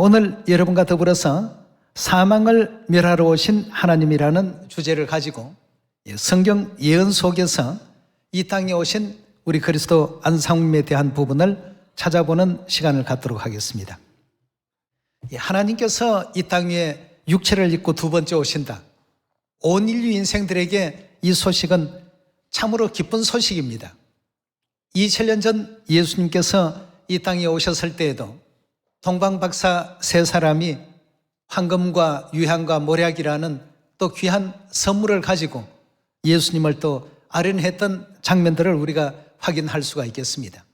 오늘 여러분과 더불어서 사망을 멸하러 오신 하나님이라는 주제를 가지고 성경 예언 속에서 이 땅에 오신 우리 그리스도 안상님에 대한 부분을 찾아보는 시간을 갖도록 하겠습니다. 하나님께서 이 땅 위에 육체를 입고 두 번째 오신다. 온 인류 인생들에게 이 소식은 참으로 기쁜 소식입니다. 2000년 전 예수님께서 이 땅에 오셨을 때에도 동방박사 세 사람이 황금과 유향과 모략이라는 또 귀한 선물을 가지고 예수님을 또 아련했던 장면들을 우리가 확인할 수가 있겠습니다.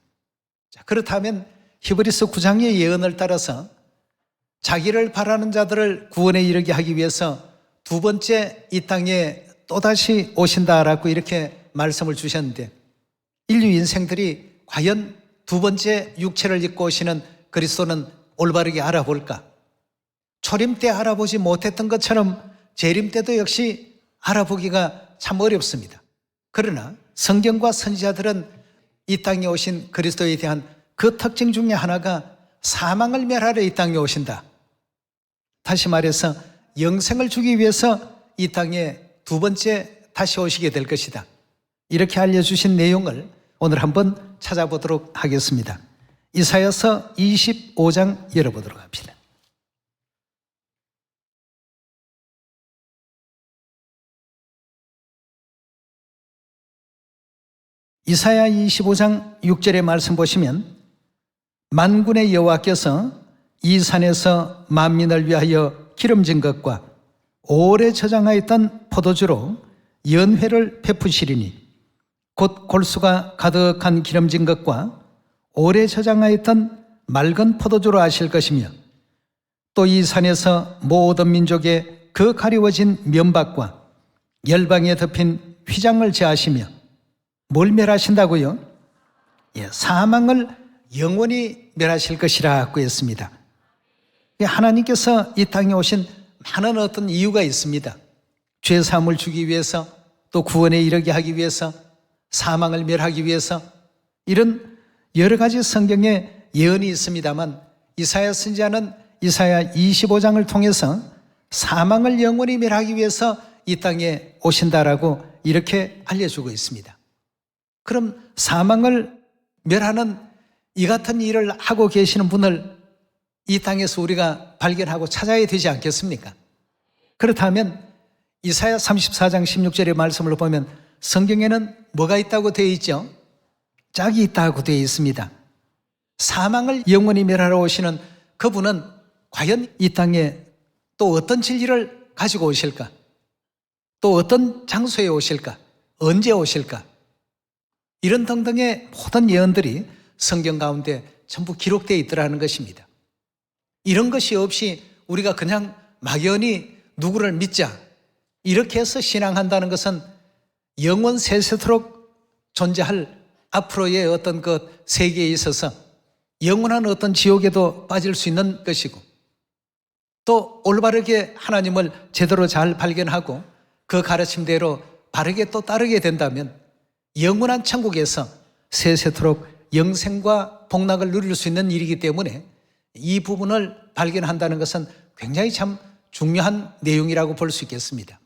자, 그렇다면 히브리서 9장의 예언을 따라서 자기를 바라는 자들을 구원에 이르게 하기 위해서 두 번째 이 땅에 또다시 오신다라고 이렇게 말씀을 주셨는데, 인류 인생들이 과연 두 번째 육체를 입고 오시는 그리스도는 올바르게 알아볼까? 초림 때 알아보지 못했던 것처럼 재림 때도 역시 알아보기가 참 어렵습니다. 그러나 성경과 선지자들은 이 땅에 오신 그리스도에 대한 그 특징 중에 하나가 사망을 멸하러 이 땅에 오신다. 다시 말해서 영생을 주기 위해서 이 땅에 두 번째 다시 오시게 될 것이다. 이렇게 알려주신 내용을 오늘 한번 찾아보도록 하겠습니다. 이사야서 25장 열어보도록 합시다. 이사야 25장 6절의 말씀 보시면, 만군의 여호와께서 이 산에서 만민을 위하여 기름진 것과 오래 저장하였던 포도주로 연회를 베푸시리니, 곧 골수가 가득한 기름진 것과 오래 저장하였던 맑은 포도주로 하실 것이며, 또 이 산에서 모든 민족의 그 가리워진 면박과 열방에 덮인 휘장을 제하시며, 뭘 멸하신다고요? 사망을 영원히 멸하실 것이라고 했습니다. 하나님께서 이 땅에 오신 많은 어떤 이유가 있습니다. 죄 사함을 주기 위해서, 또 구원에 이르게 하기 위해서, 사망을 멸하기 위해서, 이런 여러 가지 성경에 예언이 있습니다만, 이사야 선지자는 이사야 25장을 통해서 사망을 영원히 멸하기 위해서 이 땅에 오신다라고 이렇게 알려주고 있습니다. 그럼 사망을 멸하는 이 같은 일을 하고 계시는 분을 이 땅에서 우리가 발견하고 찾아야 되지 않겠습니까? 그렇다면 이사야 34장 16절의 말씀을 보면 성경에는 뭐가 있다고 되어 있죠? 짝이 있다고 되어 있습니다. 사망을 영원히 멸하러 오시는 그분은 과연 이 땅에 또 어떤 진리를 가지고 오실까? 또 어떤 장소에 오실까? 언제 오실까? 이런 등등의 모든 예언들이 성경 가운데 전부 기록되어 있더라는 것입니다. 이런 것이 없이 우리가 그냥 막연히 누구를 믿자 이렇게 해서 신앙한다는 것은 영원 세세토록 존재할 앞으로의 어떤 그 세계에 있어서 영원한 어떤 지옥에도 빠질 수 있는 것이고, 또 올바르게 하나님을 제대로 잘 발견하고 그 가르침대로 바르게 또 따르게 된다면 영원한 천국에서 세세토록 영생과 복락을 누릴 수 있는 일이기 때문에 이 부분을 발견한다는 것은 굉장히 참 중요한 내용이라고 볼 수 있겠습니다.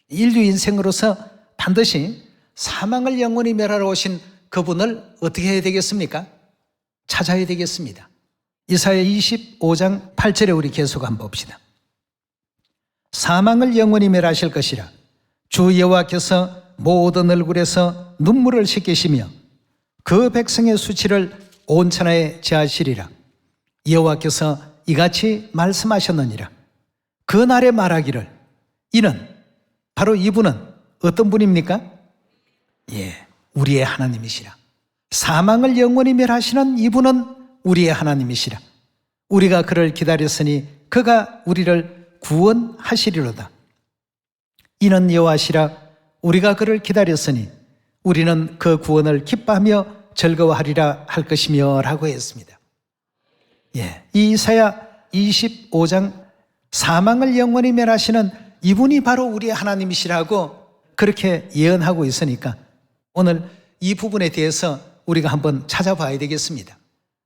인류 인생으로서 반드시 사망을 영원히 멸하러 오신 그분을 어떻게 해야 되겠습니까? 찾아야 되겠습니다. 이사야 25장 8절에 우리 계속 한번 봅시다. 사망을 영원히 멸하실 것이라 주 여호와께서 모든 얼굴에서 눈물을 씻기시며 그 백성의 수치를 온 천하에 제하시리라. 여호와께서 이같이 말씀하셨느니라. 그 날에 말하기를, 이는 바로 이분은 어떤 분입니까? 우리의 하나님이시라. 사망을 영원히 멸하시는 이분은 우리의 하나님이시라. 우리가 그를 기다렸으니 그가 우리를 구원하시리로다. 이는 여호와시라. 우리가 그를 기다렸으니 우리는 그 구원을 기뻐하며 즐거워하리라 할 것이며 라고 했습니다. 이 이사야 25장 사망을 영원히 멸하시는 이분이 바로 우리의 하나님이시라고 그렇게 예언하고 있으니까 오늘 이 부분에 대해서 우리가 한번 찾아봐야 되겠습니다.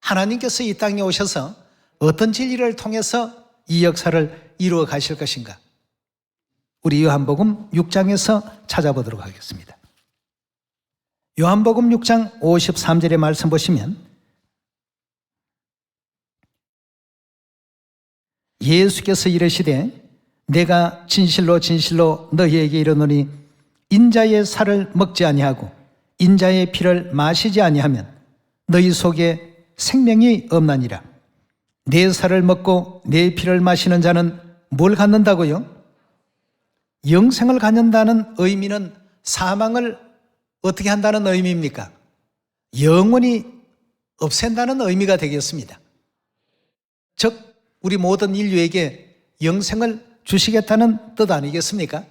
하나님께서 이 땅에 오셔서 어떤 진리를 통해서 이 역사를 이루어 가실 것인가? 우리 요한복음 6장에서 찾아보도록 하겠습니다. 요한복음 6장 53절의 말씀 보시면 예수께서 이르시되 내가 진실로 진실로 너희에게 이르노니 인자의 살을 먹지 아니하고 인자의 피를 마시지 아니하면 너희 속에 생명이 없나니라. 내 살을 먹고 내 피를 마시는 자는 뭘 갖는다고요? 영생을 갖는다는 의미는 사망을 어떻게 한다는 의미입니까? 영원히 없앤다는 의미가 되겠습니다. 즉 우리 모든 인류에게 영생을 주시겠다는 뜻 아니겠습니까?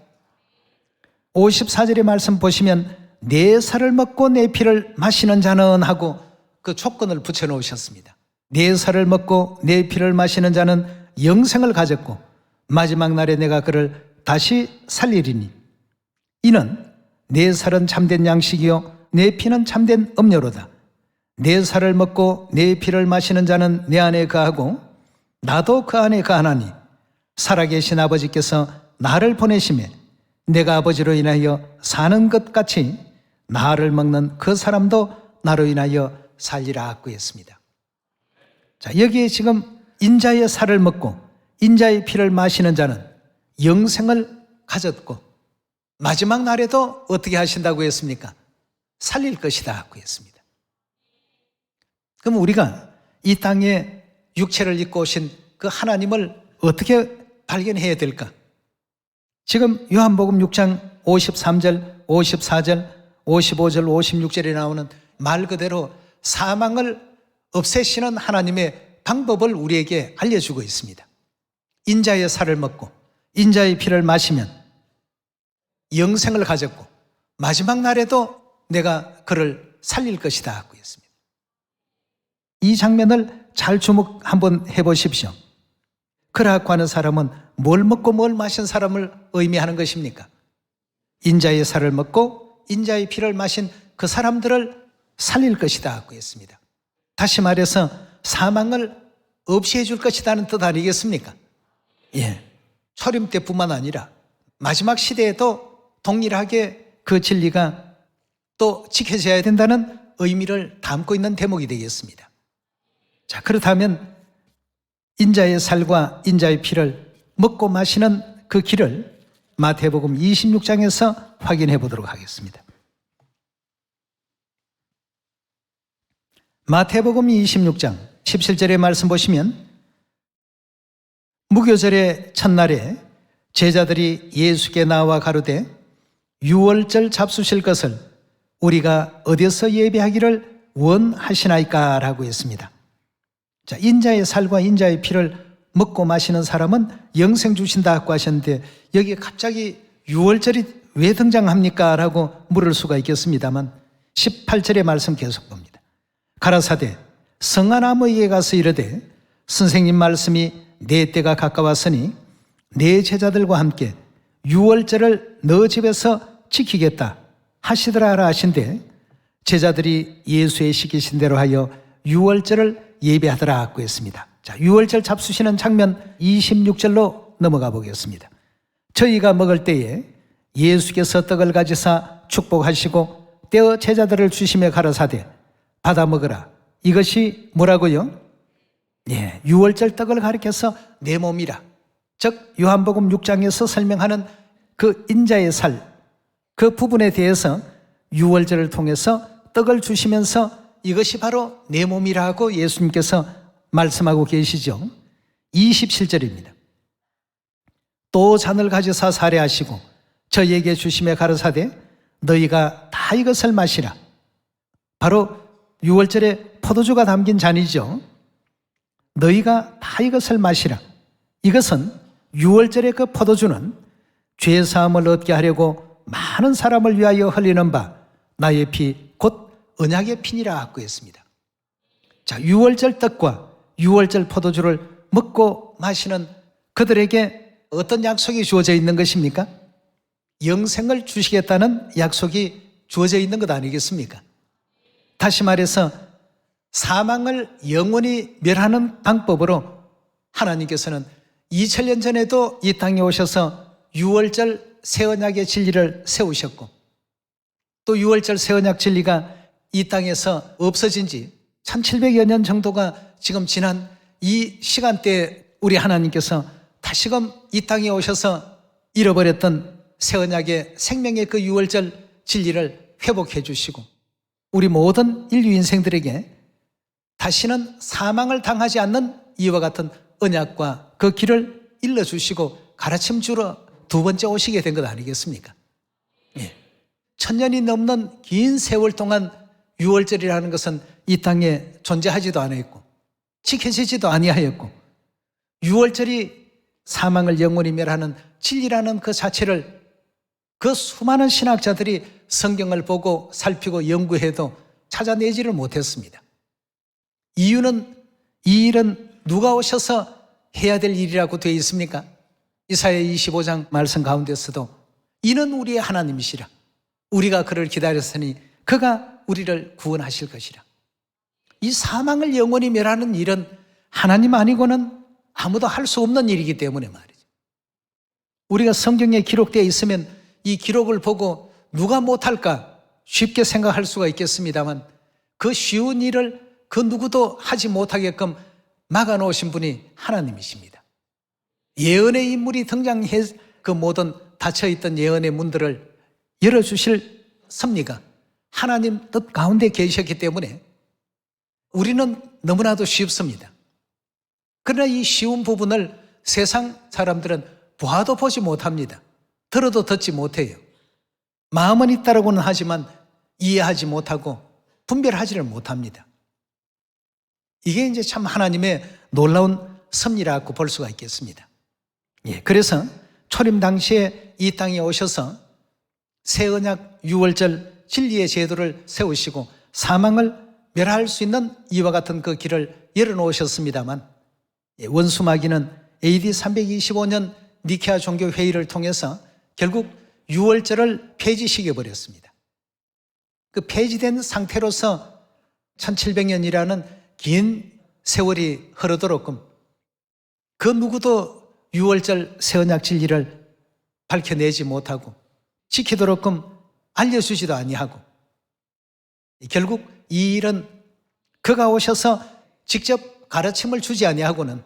54절의 말씀 보시면 내 살을 먹고 내 피를 마시는 자는 하고 그 조건을 붙여놓으셨습니다. 내 살을 먹고 내 피를 마시는 자는 영생을 가졌고 마지막 날에 내가 그를 다시 살리리니 이는 내 살은 참된 양식이요 내 피는 참된 음료로다. 내 살을 먹고 내 피를 마시는 자는 내 안에 거하고 나도 그 안에 거하나니 살아계신 아버지께서 나를 보내심에 내가 아버지로 인하여 사는 것 같이 나를 먹는 그 사람도 나로 인하여 살리라 하고 했습니다. 자, 여기에 지금 인자의 살을 먹고 인자의 피를 마시는 자는 영생을 가졌고 마지막 날에도 어떻게 하신다고 했습니까? 살릴 것이다 하고 했습니다. 그럼 우리가 이 땅에 육체를 입고 오신 그 하나님을 어떻게 발견해야 될까? 지금 요한복음 6장 53절, 54절, 55절, 56절에 나오는 말 그대로 사망을 없애시는 하나님의 방법을 우리에게 알려주고 있습니다. 인자의 살을 먹고 인자의 피를 마시면 영생을 가졌고 마지막 날에도 내가 그를 살릴 것이다 하고 했습니다. 이 장면을 잘 주목 한번 해보십시오. 그라고 하는 사람은 뭘 먹고 뭘 마신 사람을 의미하는 것입니까? 인자의 살을 먹고 인자의 피를 마신 그 사람들을 살릴 것이다 하고 했습니다. 다시 말해서 사망을 없이 해줄 것이라는 뜻 아니겠습니까? 예. 초림 때뿐만 아니라 마지막 시대에도 동일하게 그 진리가 또 지켜져야 된다는 의미를 담고 있는 대목이 되겠습니다. 자, 그렇다면 인자의 살과 인자의 피를 먹고 마시는 그 길을 마태복음 26장에서 확인해 보도록 하겠습니다. 마태복음 26장 17절의 말씀 보시면 무교절의 첫날에 제자들이 예수께 나와 가로되 유월절 잡수실 것을 우리가 어디서 예배하기를 원하시나이까 라고 했습니다. 자, 인자의 살과 인자의 피를 먹고 마시는 사람은 영생 주신다고 하셨는데 여기에 갑자기 유월절이 왜 등장합니까? 라고 물을 수가 있겠습니다만 18절의 말씀 계속 봅니다. 가라사대 성한 아무에게 가서 이르되 선생님 말씀이 내 때가 가까웠으니 내 제자들과 함께 유월절을 너 집에서 지키겠다 하시더라 하신데 제자들이 예수의 시키신 대로 하여 유월절을 예배하더라 하고 했습니다. 자, 유월절 잡수시는 장면 26절로 넘어가 보겠습니다. 저희가 먹을 때에 예수께서 떡을 가지사 축복하시고 떼어 제자들을 주시며 가라사대 받아 먹으라. 이것이 뭐라고요? 예, 유월절 떡을 가리켜서 내 몸이라. 즉 요한복음 6장에서 설명하는 그 인자의 살, 그 부분에 대해서 유월절을 통해서 떡을 주시면서 이것이 바로 내 몸이라고 예수님께서 말씀하고 계시죠. 27절입니다. 또 잔을 가지사 사례하시고 저희에게 주시며 가르사되 너희가 다 이것을 마시라. 바로 유월절에 포도주가 담긴 잔이죠. 너희가 다 이것을 마시라. 이것은 유월절의 그 포도주는 죄사함을 얻게 하려고 많은 사람을 위하여 흘리는 바 나의 피 곧 언약의 피니라 하고 했습니다. 자, 유월절 떡과 유월절 포도주를 먹고 마시는 그들에게 어떤 약속이 주어져 있는 것입니까? 영생을 주시겠다는 약속이 주어져 있는 것 아니겠습니까? 다시 말해서 사망을 영원히 멸하는 방법으로 하나님께서는 2000년 전에도 이 땅에 오셔서 유월절 새 언약의 진리를 세우셨고, 또 유월절 새 언약 진리가 이 땅에서 없어진 지 1700여 년 정도가 지금 지난 이 시간대에 우리 하나님께서 다시금 이 땅에 오셔서 잃어버렸던 새 언약의 생명의 그 유월절 진리를 회복해 주시고, 우리 모든 인류 인생들에게 다시는 사망을 당하지 않는 이와 같은 언약과 그 길을 일러주시고 가르침 주러 두 번째 오시게 된 것 아니겠습니까? 예. 1000년이 넘는 긴 세월 동안 유월절이라는 것은 이 땅에 존재하지도 않았고 지켜지지도 아니하였고, 유월절이 사망을 영원히 멸하는 진리라는 그 자체를 그 수많은 신학자들이 성경을 보고 살피고 연구해도 찾아내지를 못했습니다. 이유는 이 일은 누가 오셔서 해야 될 일이라고 되어 있습니까? 이사야 25장 말씀 가운데서도 이는 우리의 하나님이시라, 우리가 그를 기다렸으니 그가 우리를 구원하실 것이라. 이 사망을 영원히 멸하는 일은 하나님 아니고는 아무도 할 수 없는 일이기 때문에 말이죠. 우리가 성경에 기록되어 있으면 이 기록을 보고 누가 못할까 쉽게 생각할 수가 있겠습니다만, 그 쉬운 일을 그 누구도 하지 못하게끔 막아놓으신 분이 하나님이십니다. 예언의 인물이 등장해 그 모든 닫혀있던 예언의 문들을 열어주실 섭리가 하나님 뜻 가운데 계셨기 때문에 우리는 너무나도 쉽습니다. 그러나 이 쉬운 부분을 세상 사람들은 봐도 보지 못합니다. 들어도 듣지 못해요. 마음은 있다라고는 하지만 이해하지 못하고 분별하지를 못합니다. 이게 이제 참 하나님의 놀라운 섭리라고 볼 수가 있겠습니다. 예, 그래서 초림 당시에 이 땅에 오셔서 새 언약 유월절 진리의 제도를 세우시고 사망을 멸할 수 있는 이와 같은 그 길을 열어놓으셨습니다만, 원수 마귀는 AD 325년 니케아 종교 회의를 통해서 결국 유월절을 폐지시켜 버렸습니다. 그 폐지된 상태로서 1700년이라는 긴 세월이 흐르도록끔 그 누구도 유월절 새 언약 진리를 밝혀내지 못하고 지키도록끔 알려주지도 아니하고, 결국 이 일은 그가 오셔서 직접 가르침을 주지 아니하고는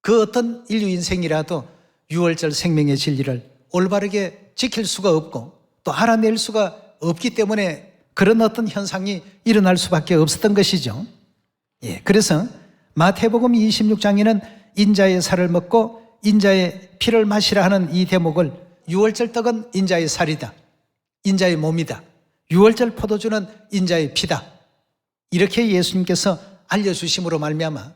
그 어떤 인류 인생이라도 유월절 생명의 진리를 올바르게 지킬 수가 없고 또 알아낼 수가 없기 때문에 그런 어떤 현상이 일어날 수밖에 없었던 것이죠. 예, 그래서 마태복음 26장에는 인자의 살을 먹고 인자의 피를 마시라 하는 이 대목을 유월절 떡은 인자의 살이다, 인자의 몸이다, 유월절 포도주는 인자의 피다, 이렇게 예수님께서 알려주심으로 말미암아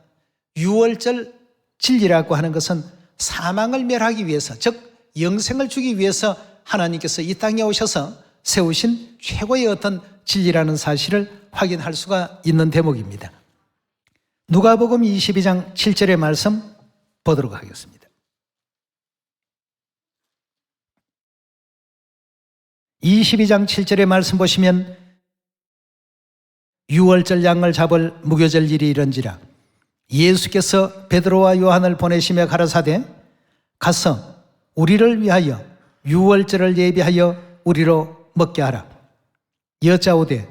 유월절 진리라고 하는 것은 사망을 멸하기 위해서, 즉 영생을 주기 위해서 하나님께서 이 땅에 오셔서 세우신 최고의 어떤 진리라는 사실을 확인할 수가 있는 대목입니다. 누가복음 22장 7절의 말씀 보도록 하겠습니다. 22장 7절의 말씀 보시면 유월절 양을 잡을 무교절 일이 이런지라 예수께서 베드로와 요한을 보내시며 가라사대 가서 우리를 위하여 유월절을 예비하여 우리로 먹게 하라. 여짜오되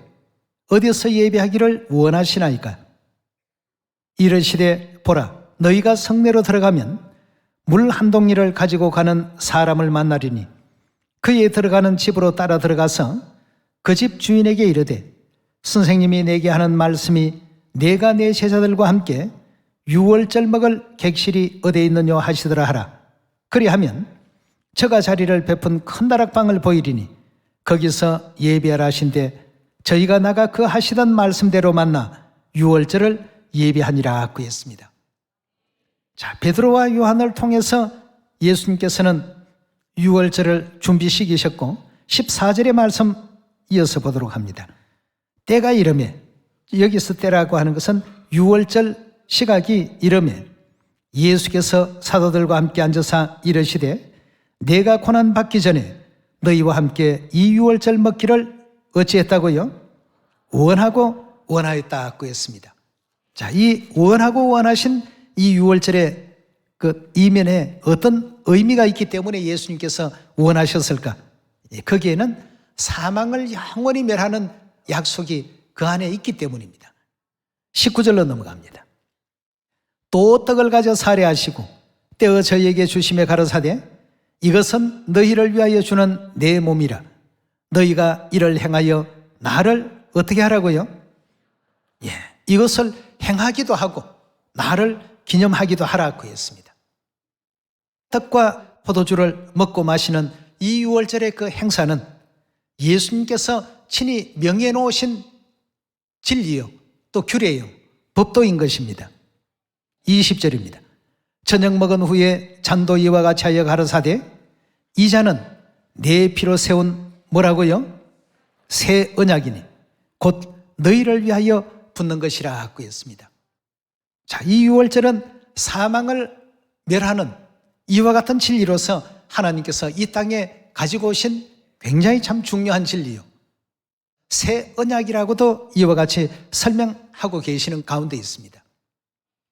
어디서 예비하기를 원하시나이까? 이르시되 보라, 너희가 성내로 들어가면 물 한 동이를 가지고 가는 사람을 만나리니 그에 들어가는 집으로 따라 들어가서 그 집 주인에게 이르되 선생님이 내게 하는 말씀이 내가 내 제자들과 함께 유월절 먹을 객실이 어디에 있느냐 하시더라 하라. 그리하면 저가 자리를 베푼 큰 다락방을 보이리니 거기서 예비하라 하신대 저희가 나가 그 하시던 말씀대로 만나 유월절을 예비하니라 그랬습니다. 자, 베드로와 요한을 통해서 예수님께서는 유월절을 준비시키셨고 14절의 말씀 이어서 보도록 합니다. 때가 이르매, 여기서 때라고 하는 것은 유월절 시각이 이르매 예수께서 사도들과 함께 앉아서 이르시되 내가 고난 받기 전에 너희와 함께 이 유월절 먹기를 어찌했다고요? 원하고 원하였다고 했습니다. 자, 이 원하고 원하신 이 유월절의 그 이면에 어떤 의미가 있기 때문에 예수님께서 원하셨을까? 거기에는 사망을 영원히 멸하는 약속이 그 안에 있기 때문입니다. 19절로 넘어갑니다. 또 떡을 가져 살해하시고 떼어 저희에게 주심에 가로사대 이것은 너희를 위하여 주는 내 몸이라. 너희가 이를 행하여 나를 어떻게 하라고요? 이것을 행하기도 하고 나를 기념하기도 하라고 했습니다. 떡과 포도주를 먹고 마시는 이 유월절의 그 행사는 예수님께서 친히 명해 놓으신 진리요, 또 규례요, 법도인 것입니다. 20절입니다. 저녁 먹은 후에 잔도 이와 같이 하여 가로사대 이 잔은 내 피로 세운 뭐라고요? 새 언약이니 곧 너희를 위하여 붓는 것이라 하고 했습니다. 자, 이 유월절은 사망을 멸하는 이와 같은 진리로서 하나님께서 이 땅에 가지고 오신 굉장히 참 중요한 진리요, 새 언약이라고도 이와 같이 설명하고 계시는 가운데 있습니다.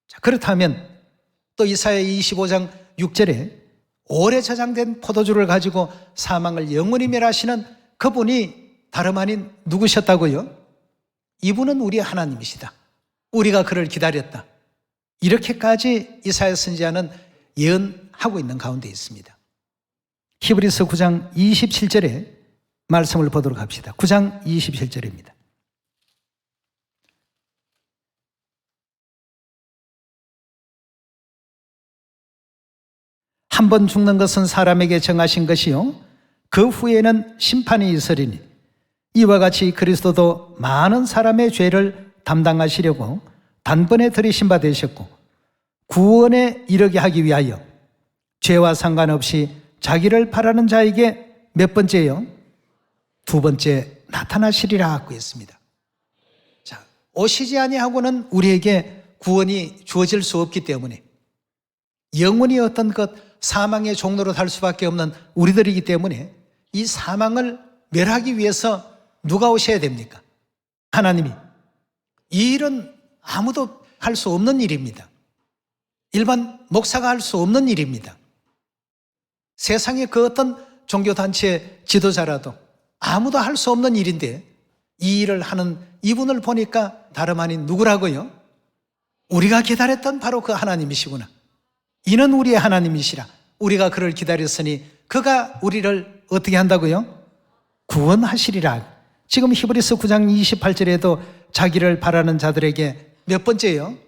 자, 그렇다면 또 이사야 25장 6절에 오래 저장된 포도주를 가지고 사망을 영원히 멸하시는 그분이 다름 아닌 누구셨다고요? 이분은 우리 하나님이시다. 우리가 그를 기다렸다. 이렇게까지 이사야 선지자는 예언하고 있는 가운데 있습니다. 히브리서 9장 27절에 말씀을 보도록 합시다. 9장 27절입니다. 한 번 죽는 것은 사람에게 정하신 것이요 그 후에는 심판이 있으리니 이와 같이 그리스도도 많은 사람의 죄를 담당하시려고 단번에 들이신 바 되셨고 구원에 이르게 하기 위하여 죄와 상관없이 자기를 바라는 자에게 몇 번째요? 두 번째 나타나시리라 하고 했습니다. 자, 오시지 아니하고는 우리에게 구원이 주어질 수 없기 때문에 영원히 어떤 것 사망의 종로로 살 수밖에 없는 우리들이기 때문에 이 사망을 멸하기 위해서 누가 오셔야 됩니까? 하나님이. 이 일은 아무도 할 수 없는 일입니다. 일반 목사가 할 수 없는 일입니다. 세상의 그 어떤 종교단체의 지도자라도 아무도 할 수 없는 일인데 이 일을 하는 이분을 보니까 다름 아닌 누구라고요? 우리가 기다렸던 바로 그 하나님이시구나. 이는 우리의 하나님이시라. 우리가 그를 기다렸으니 그가 우리를 어떻게 한다고요? 구원하시리라. 지금 히브리서 9장 28절에도 자기를 바라는 자들에게 몇 번째요?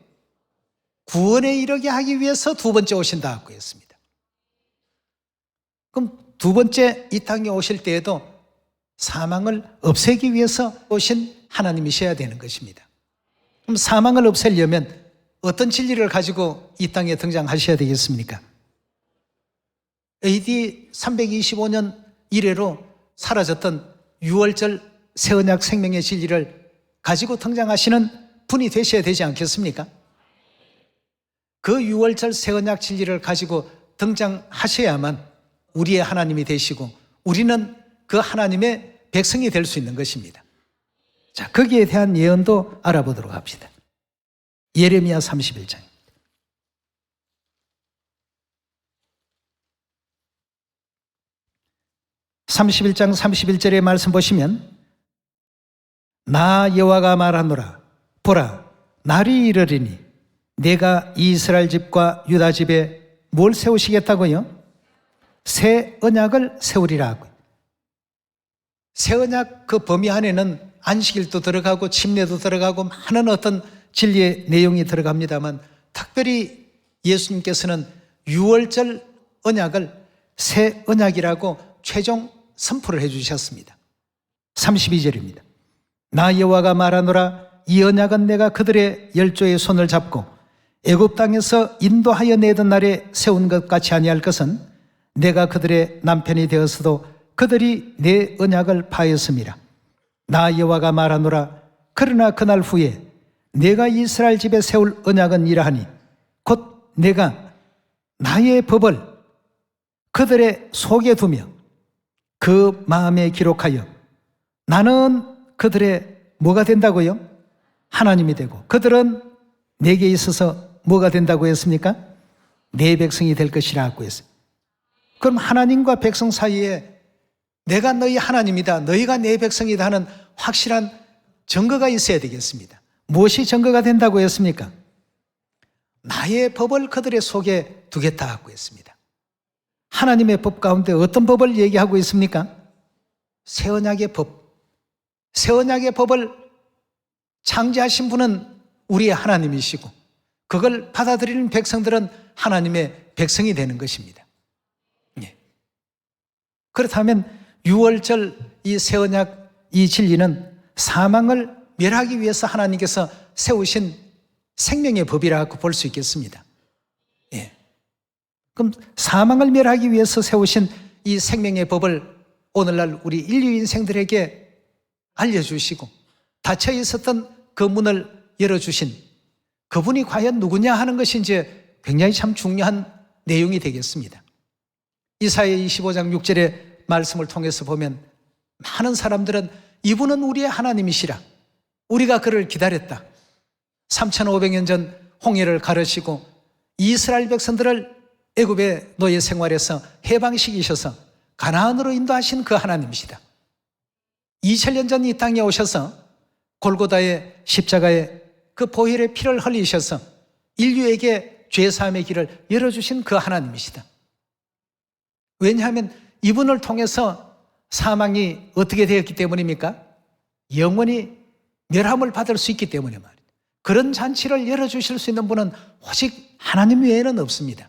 구원에 이르게 하기 위해서 두 번째 오신다고 했습니다. 그럼 두 번째 이 땅에 오실 때에도 사망을 없애기 위해서 오신 하나님이셔야 되는 것입니다. 그럼 사망을 없애려면 어떤 진리를 가지고 이 땅에 등장하셔야 되겠습니까? AD 325년 이래로 사라졌던 유월절 새언약 생명의 진리를 가지고 등장하시는 분이 되셔야 되지 않겠습니까? 그 유월절 새언약 진리를 가지고 등장하셔야만 우리의 하나님이 되시고 우리는 그 하나님의 백성이 될 수 있는 것입니다. 자, 거기에 대한 예언도 알아보도록 합시다. 예레미야 31장. 31장 31절의 말씀 보시면 나 여호와가 말하노라 보라 날이 이르리니 내가 이스라엘 집과 유다 집에 뭘 세우시겠다고요? 새 언약을 세우리라 하고. 새 언약 그 범위 안에는 안식일도 들어가고 침례도 들어가고 많은 어떤 진리의 내용이 들어갑니다만 특별히 예수님께서는 유월절 언약을 새 언약이라고 최종 선포를 해주셨습니다. 32절입니다. 나 여호와가 말하노라 이 언약은 내가 그들의 열조의 손을 잡고 애굽 땅에서 인도하여 내던 날에 세운 것 같이 아니할 것은 내가 그들의 남편이 되었어도 그들이 내 언약을 파했음이라. 나 여호와가 말하노라 그러나 그날 후에 내가 이스라엘 집에 세울 언약은 이러하니 곧 내가 나의 법을 그들의 속에 두며 그 마음에 기록하여 나는 그들의 뭐가 된다고요? 하나님이 되고 그들은 내게 있어서 뭐가 된다고 했습니까? 내 백성이 될 것이라고 했어요. 그럼 하나님과 백성 사이에 내가 너희 하나님이다, 너희가 내 백성이다 하는 확실한 증거가 있어야 되겠습니다. 무엇이 증거가 된다고 했습니까? 나의 법을 그들의 속에 두겠다고 했습니다. 하나님의 법 가운데 어떤 법을 얘기하고 있습니까? 새 언약의 법. 새 언약의 법을 창조하신 분은 우리의 하나님이시고 그걸 받아들이는 백성들은 하나님의 백성이 되는 것입니다. 예. 그렇다면 유월절 이 새 언약 이 진리는 사망을 멸하기 위해서 하나님께서 세우신 생명의 법이라고 볼 수 있겠습니다. 예. 그럼 사망을 멸하기 위해서 세우신 이 생명의 법을 오늘날 우리 인류 인생들에게 알려주시고 닫혀 있었던 그 문을 열어주신 그분이 과연 누구냐 하는 것이 이제 굉장히 참 중요한 내용이 되겠습니다. 이사야 25장 6절의 말씀을 통해서 보면 많은 사람들은 이분은 우리의 하나님이시라, 우리가 그를 기다렸다, 3500년 전 홍해를 가르시고 이스라엘 백성들을 애굽의 노예 생활에서 해방시키셔서 가나안으로 인도하신 그 하나님이시다, 2000년 전 이 땅에 오셔서 골고다의 십자가에 그 보혈의 피를 흘리셔서 인류에게 죄사함의 길을 열어주신 그 하나님이시다. 왜냐하면 이분을 통해서 사망이 어떻게 되었기 때문입니까? 영원히 멸함을 받을 수 있기 때문에 말이에요. 그런 잔치를 열어주실 수 있는 분은 오직 하나님 외에는 없습니다.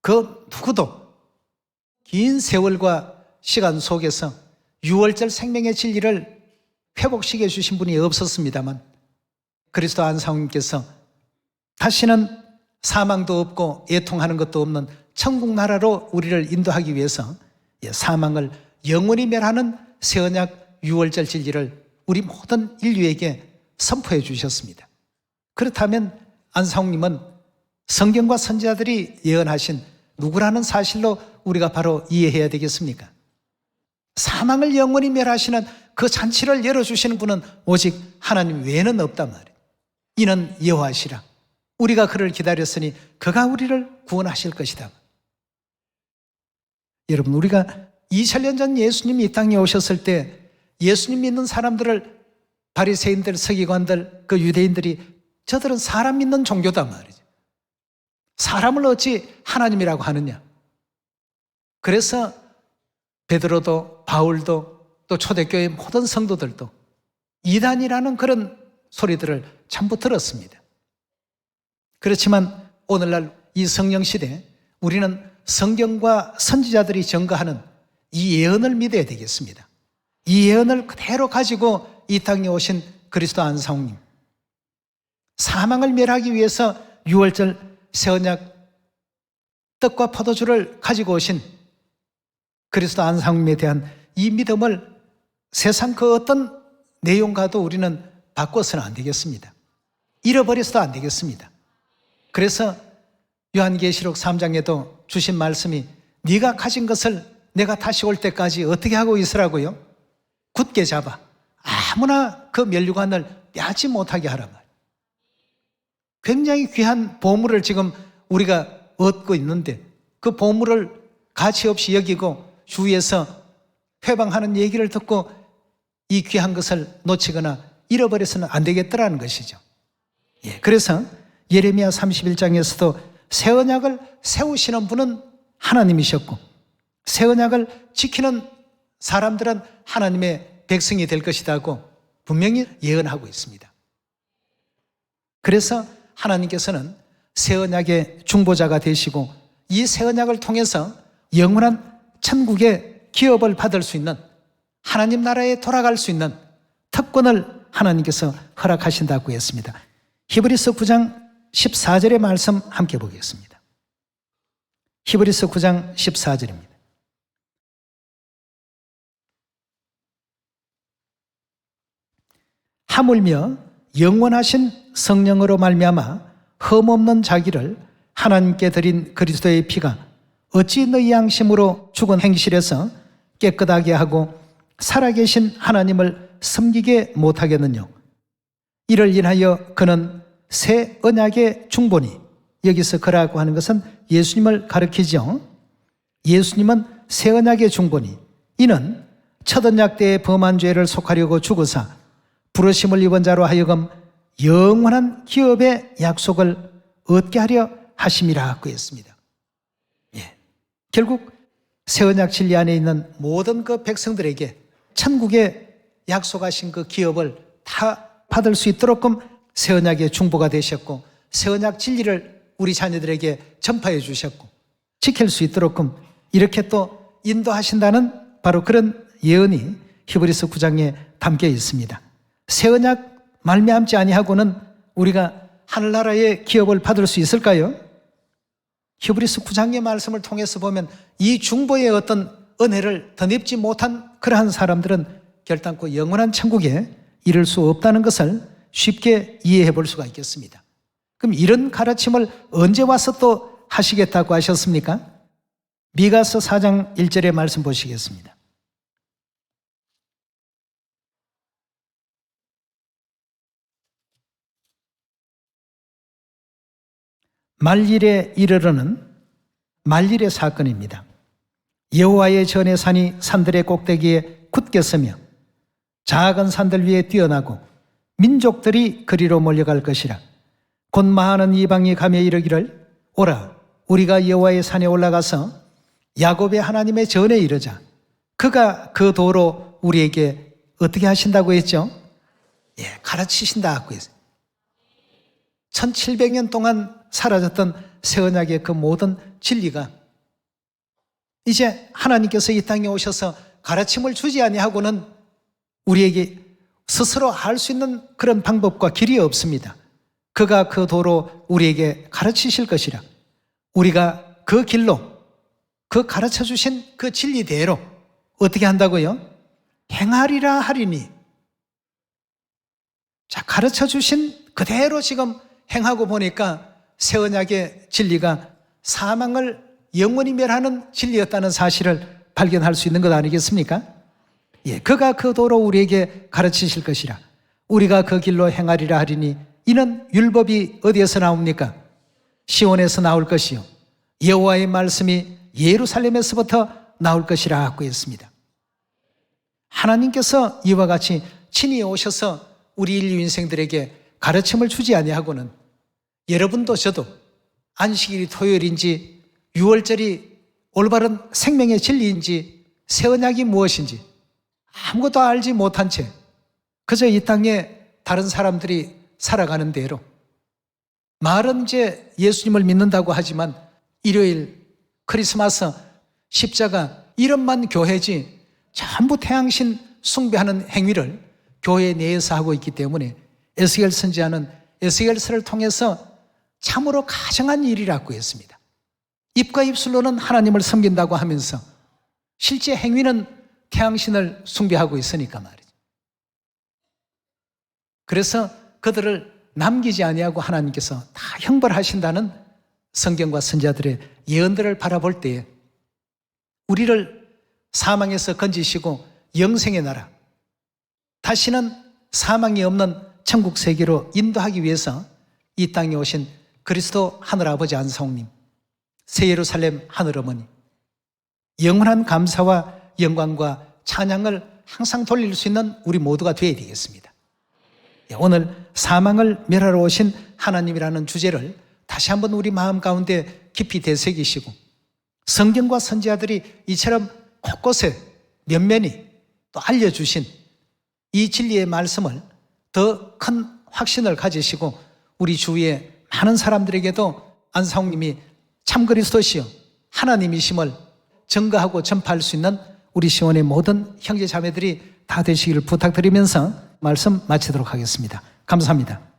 그 누구도 긴 세월과 시간 속에서 유월절 생명의 진리를 회복시켜 주신 분이 없었습니다만 그리스도 안상님께서 다시는 사망도 없고 애통하는 것도 없는 천국 나라로 우리를 인도하기 위해서 사망을 영원히 멸하는 새 언약 유월절 진리를 우리 모든 인류에게 선포해 주셨습니다. 그렇다면 안상님은 성경과 선지자들이 예언하신 누구라는 사실로 우리가 바로 이해해야 되겠습니까? 사망을 영원히 멸하시는 그 잔치를 열어주시는 분은 오직 하나님 외에는 없단 말이에요. 이는 여호와시라, 우리가 그를 기다렸으니 그가 우리를 구원하실 것이다. 여러분, 우리가 2000년 전 예수님이 이 땅에 오셨을 때 예수님 믿는 사람들을 바리새인들, 서기관들, 그 유대인들이 저들은 사람 믿는 종교단 말이죠. 사람을 어찌 하나님이라고 하느냐. 그래서 베드로도 바울도 또 초대교회 모든 성도들도 이단이라는 그런 소리들을 전부 들었습니다. 그렇지만 오늘날 이 성령 시대에 우리는 성경과 선지자들이 증거하는 이 예언을 믿어야 되겠습니다. 이 예언을 그대로 가지고 이 땅에 오신 그리스도 안상님, 사망을 멸하기 위해서 유월절 새 언약 떡과 포도주를 가지고 오신 그리스도 안상님에 대한 이 믿음을 세상 그 어떤 내용과도 우리는 바꿔서는 안 되겠습니다. 잃어버려서도 안 되겠습니다. 그래서 요한계시록 3장에도 주신 말씀이 네가 가진 것을 내가 다시 올 때까지 어떻게 하고 있으라고요? 굳게 잡아 아무나 그 면류관을 빼앗지 못하게 하라 말. 굉장히 귀한 보물을 지금 우리가 얻고 있는데 그 보물을 가치 없이 여기고 주위에서 회방하는 얘기를 듣고 이 귀한 것을 놓치거나 잃어버려서는 안 되겠더라는 것이죠. 예, 그래서 예레미야 31장에서도 새 언약을 세우시는 분은 하나님이셨고 새 언약을 지키는 사람들은 하나님의 백성이 될 것이라고 분명히 예언하고 있습니다. 그래서 하나님께서는 새 언약의 중보자가 되시고 이 새 언약을 통해서 영원한 천국의 기업을 받을 수 있는, 하나님 나라에 돌아갈 수 있는 특권을 하나님께서 허락하신다고 했습니다. 히브리서 9장 14절의 말씀 함께 보겠습니다. 히브리서 9장 14절입니다. 하물며 영원하신 성령으로 말미암아 흠없는 자기를 하나님께 드린 그리스도의 피가 어찌 너희 양심으로 죽은 행실에서 깨끗하게 하고 살아계신 하나님을 섬기게 못하겠느냐. 이를 인하여 그는 새 언약의 중보니 여기서 그라고 하는 것은 예수님을 가리키죠. 예수님은 새 언약의 중보니 이는 첫 언약 때의 범한 죄를 속하려고 죽으사 부르심을 입은 자로 하여금 영원한 기업의 약속을 얻게 하려 하심이라고 했습니다. 결국 새 언약 진리 안에 있는 모든 그 백성들에게 천국에 약속하신 그 기업을 다 받을 수 있도록끔 새 언약의 중보가 되셨고 새 언약 진리를 우리 자녀들에게 전파해 주셨고 지킬 수 있도록끔 이렇게 또 인도하신다는 바로 그런 예언이 히브리서 9장에 담겨 있습니다. 새 언약 말미암지 아니하고는 우리가 하늘나라의 기업을 받을 수 있을까요? 히브리서 9장의 말씀을 통해서 보면 이 중보의 어떤 은혜를 덧입지 못한 그러한 사람들은 결단코 영원한 천국에 이를 수 없다는 것을 쉽게 이해해 볼 수가 있겠습니다. 그럼 이런 가르침을 언제 와서 또 하시겠다고 하셨습니까? 미가서 4장 1절의 말씀 보시겠습니다. 말일에 이르러는 말일의 사건입니다. 여호와의 전의 산이 산들의 꼭대기에 굳게 서며 작은 산들 위에 뛰어나고 민족들이 그리로 몰려갈 것이라. 곧 많은 이방이 가며 이르기를 오라 우리가 여호와의 산에 올라가서 야곱의 하나님의 전에 이르자. 그가 그 도로 우리에게 어떻게 하신다고 했죠? 가르치신다고 했어요. 1700년 동안 사라졌던 새 언약의 그 모든 진리가 이제 하나님께서 이 땅에 오셔서 가르침을 주지 아니하고는 우리에게 스스로 알 수 있는 그런 방법과 길이 없습니다. 그가 그 도로 우리에게 가르치실 것이라. 우리가 그 길로 그 가르쳐 주신 그 진리대로 어떻게 한다고요? 행하리라 하리니. 자, 가르쳐 주신 그대로 지금 행하고 보니까 새 언약의 진리가 사망을 영원히 멸하는 진리였다는 사실을 발견할 수 있는 것 아니겠습니까? 그가 그 도로 우리에게 가르치실 것이라. 우리가 그 길로 행하리라 하리니 이는 율법이 어디에서 나옵니까? 시온에서 나올 것이요 여호와의 말씀이 예루살렘에서부터 나올 것이라고 했습니다. 하나님께서 이와 같이 친히 오셔서 우리 인류 인생들에게 가르침을 주지 아니하고는 여러분도 저도 안식일이 토요일인지 6월절이 올바른 생명의 진리인지 새 언약이 무엇인지 아무것도 알지 못한 채 그저 이 땅에 다른 사람들이 살아가는 대로 말은 이제 예수님을 믿는다고 하지만 일요일, 크리스마스, 십자가 이런만 교회지 전부 태양신 숭배하는 행위를 교회 내에서 하고 있기 때문에 에스겔 선지자는 에스겔서를 통해서 참으로 가정한 일이라고 했습니다. 입과 입술로는 하나님을 섬긴다고 하면서 실제 행위는 태양신을 숭배하고 있으니까 말이죠. 그래서 그들을 남기지 아니하고 하나님께서 다 형벌하신다는 성경과 선지자들의 예언들을 바라볼 때에 우리를 사망에서 건지시고 영생의 나라, 다시는 사망이 없는 천국 세계로 인도하기 위해서 이 땅에 오신 그리스도 하늘아버지 안성님, 새 예루살렘 하늘어머니, 영원한 감사와 영광과 찬양을 항상 돌릴 수 있는 우리 모두가 되어야 되겠습니다. 오늘 사망을 멸하러 오신 하나님이라는 주제를 다시 한번 우리 마음 가운데 깊이 되새기시고 성경과 선지자들이 이처럼 곳곳에 면면히 또 알려주신 이 진리의 말씀을 더 큰 확신을 가지시고 우리 주위에 많은 사람들에게도 안사홍님이 참 그리스도시요 하나님이심을 증거하고 전파할 수 있는 우리 시온의 모든 형제 자매들이 다 되시기를 부탁드리면서 말씀 마치도록 하겠습니다. 감사합니다.